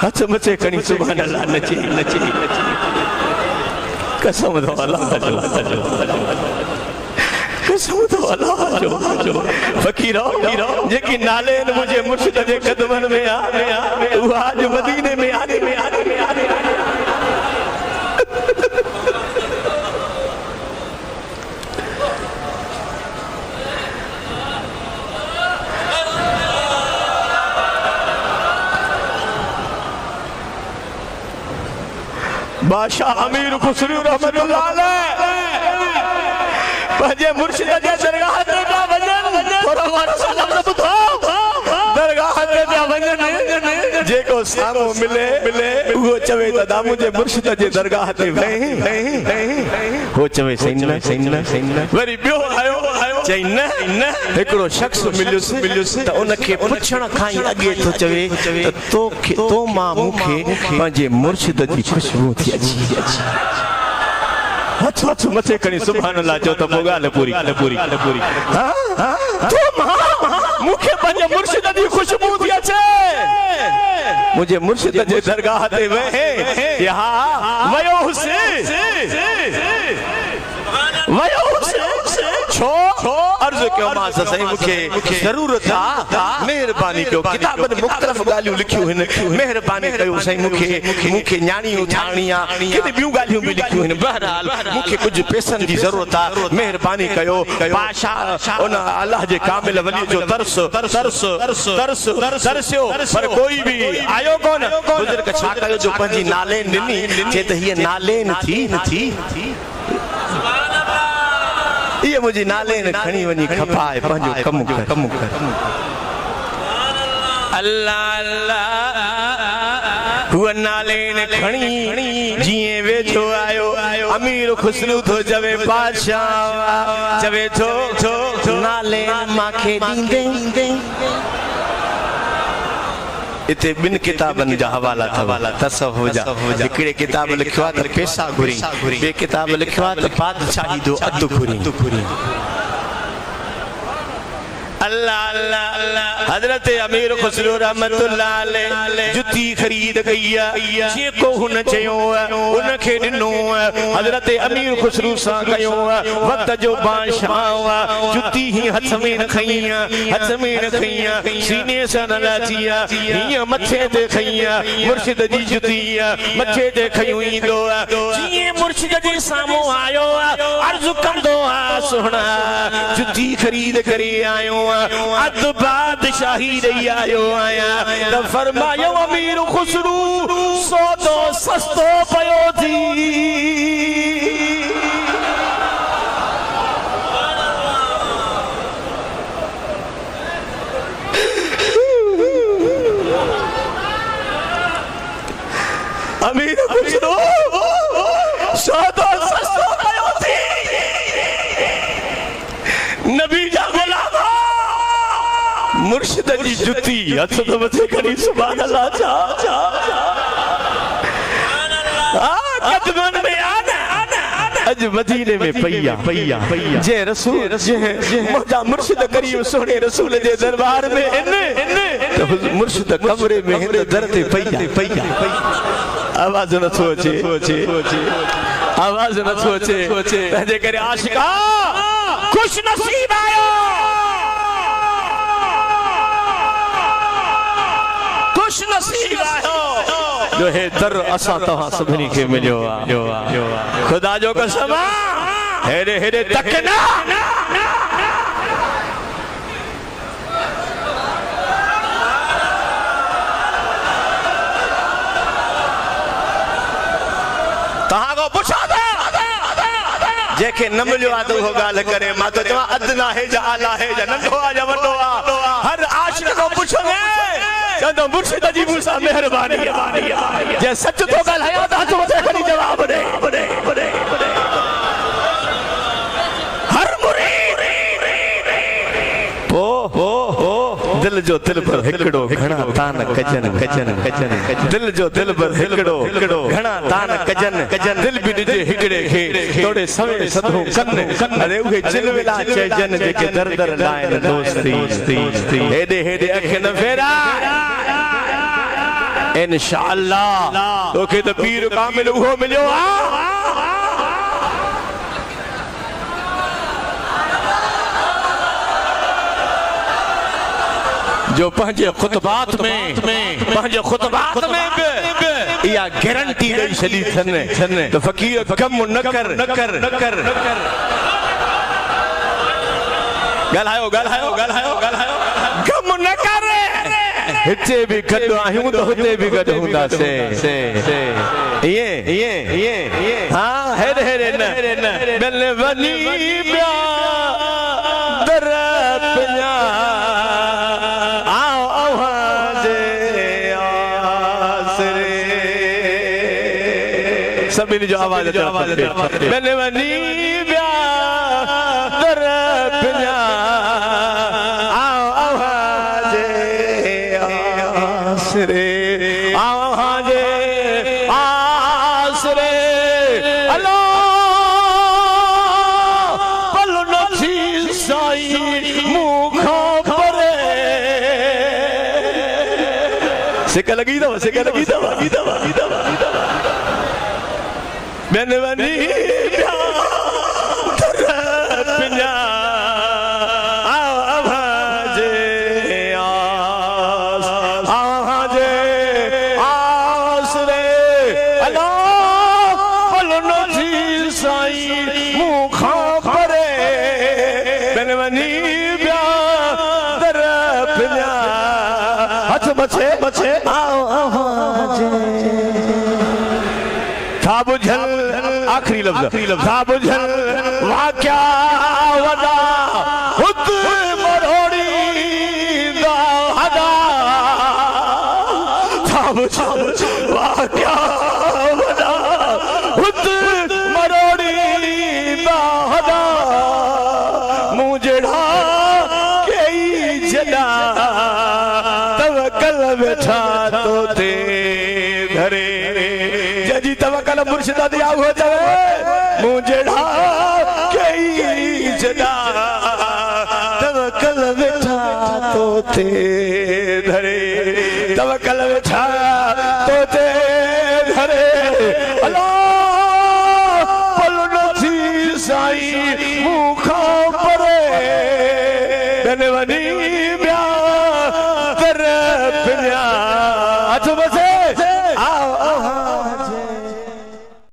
हथ मथे खणी सुभान अल्लाह नची नची कसम तो अल्लाह जो कसम तो अल्लाह जो फकीरो जेकी नाले मुझे मुर्शिद जे कदमन में आ वो आज मदीने में आने बादशाह अमीर खुसरू रहमतुल्लाह अलैह पंहिंजे मुर्शिद जे दरगाह ते पिया वञनि थोरो वारो सलाम ॿुधो दरगाह ते पिया वञनि जेको साम्हूं मिले उहो चवे त दा मुंहिंजे मुर्शिद जे दरगाह ते वई हो चवे सही न वरी ॿियो आयो चई न हिकिड़ो शख्स मिलियुसि त उनखे पुछण खां ई अॻे थो चवे त तो मां मूंखे पंहिंजे मुर्शिद जी ख़ुशबू थी अची हथ मथे खणी सुभान अल्लाह चओ त पोइ ॻाल्हि पूरी तो मां मूंखे पंहिंजे मुर्शिद जी ख़ुशबू थी अचे मुंहिंजे मुर्शिद जे दरगाह ते वयो हुसि छो अर्ज़ कयो मां सही मूंखे ज़रूरत आहे महिरबानी कयो किताबनि मुख़्तलिफ़ ॻाल्हियूं लिखियूं आहिनि महिरबानी कयो साईं मूंखे न्याणियूं ठाहिणी आहे केॾी ॿियूं ॻाल्हियूं बि लिखियूं आहिनि बहरहाल मूंखे कुझु पैसनि जी ज़रूरत आहे महिरबानी कयो बादशाह उन अल्लाह जे कामिल वली जो तरसियो पर कोई बि आयो कोन बुज़ुर्ग छा कयो जो पंहिंजी नालेन ॾिनी चए त हीअ नालेन थी ये मुझे नाले ने खणी वनी खपाए पंहिंजो कम कर अल्लाह अल्लाह हुआ नाले ने खणी जिए वेठो आयो अमीर खुसरू थो चवे बादशाह चवे थो नाले माखे दींदे इते बिन किताबन जा हवाला तसव्वुफ जा हिकिड़े किताब लिखियो आहे त पैसा घुरी ॿिए किताब लिखियो आहे त बादशाही जो अधु घुरी अल्लाह अल्लाह हजरत अमीर खुसरो रहमतुल्लाह अलैह जुती खरीद कई जेको हुन चयो उनखे ॾिनो हजरत अमीर खुसरो सां कयो वक्त जो बादशाह जुती ही हथ में न खई सीने सां न लाथी हीअं मथे ते खई मुर्शिद जी जुती मथे ते खयूं ईंदो जीअं मुर्शिद जे साम्हूं आयो अर्ज़ कंदो सुहिणा जुती खरीद करे आयो अद बादशाही ॾेई आयो आहियां त फरमायो अमीर खुसरू सौदो सस्तो पयो थी अमीर खुसरू सौदो सस्तो पयो थी नबी जा गुलाम मुर्शिद जी जुती हथ तो मथे खणी सुभान अल्लाह कदमन में आना अज मदीने में पईया जे रसूल मोजा मुर्शिद करीम सोने रसूल जे दरबार में इन तो मुर्शिद कमरे में हिंद दर ते पईया आवाज न सोचे तंहिंजे करे आशिका खुश नसीब आयो नसीब आयो जो है दर असा तव्हां सभिनी खे मिलियो खुदा जो कसम हेरे तक ना तव्हां को पुछा जेके न मिलियो आहे त उहो ॻाल्हि करे मां त चवां अदना है जा आला है जा नंढो आहे या वॾो आहे हर आशिक़ को पुछो चंदो मुर्शिद जी मूंसां महिरबानी जे सच तो ॻाल्हायो त हथ मथे खणी जवाब ॾे हर मुरीद दिल जो दिल पर हिकड़ो घणा तान कजन दिल जो दिल पर हिकड़ो घणा तान कजन दिल भी ॾिजे हिकड़े खे तोड़े सवे सदो कन अरे उहे चिलविला चइजन जेके दर लाइन दोस्ती हेॾे अख न फेरा इंशाअल्लाह तोखे तो पीर कामिल वो मिलियो जो पंहिंजे खुतबात में या गारंटी दई छॾी थने तो फकीर कम न कर ॻाल्हायो कम न कर हिते भी गॾु आहियूं तो हुते भी गॾु हूंदासीं ये हाँ हेरे न बल वनी पिया दर पिया सभी जो आवाज मैंने वनी ब्या दर पिया आवाज आसरे आसरे अल्लाह पल नथी साई मुखा परे सिक लगी दवा मैंने वनी पिया आवाज आसरे अल्लाह पल नथी साई मुखा परे मैंने वनी पिया दर पिया हथ बचे आवाज था बुझल आखिरी लफ्ज था बुझल वाक्या वदा खुद मरोड़ी दा हदा था बुझल वाक्या वदा खुद मरोड़ी दा हदा मुझड़ा कई जदा तवक्कल बैठा तो ते घरे जी तवक्कल मुर्शिदा दिया हो जावे मुझड़ा कई जदा तवक्कल बैठा तो ते धरे तवक्कल बैठा तो ते धरे अल्लाह पल नथी साई मुखा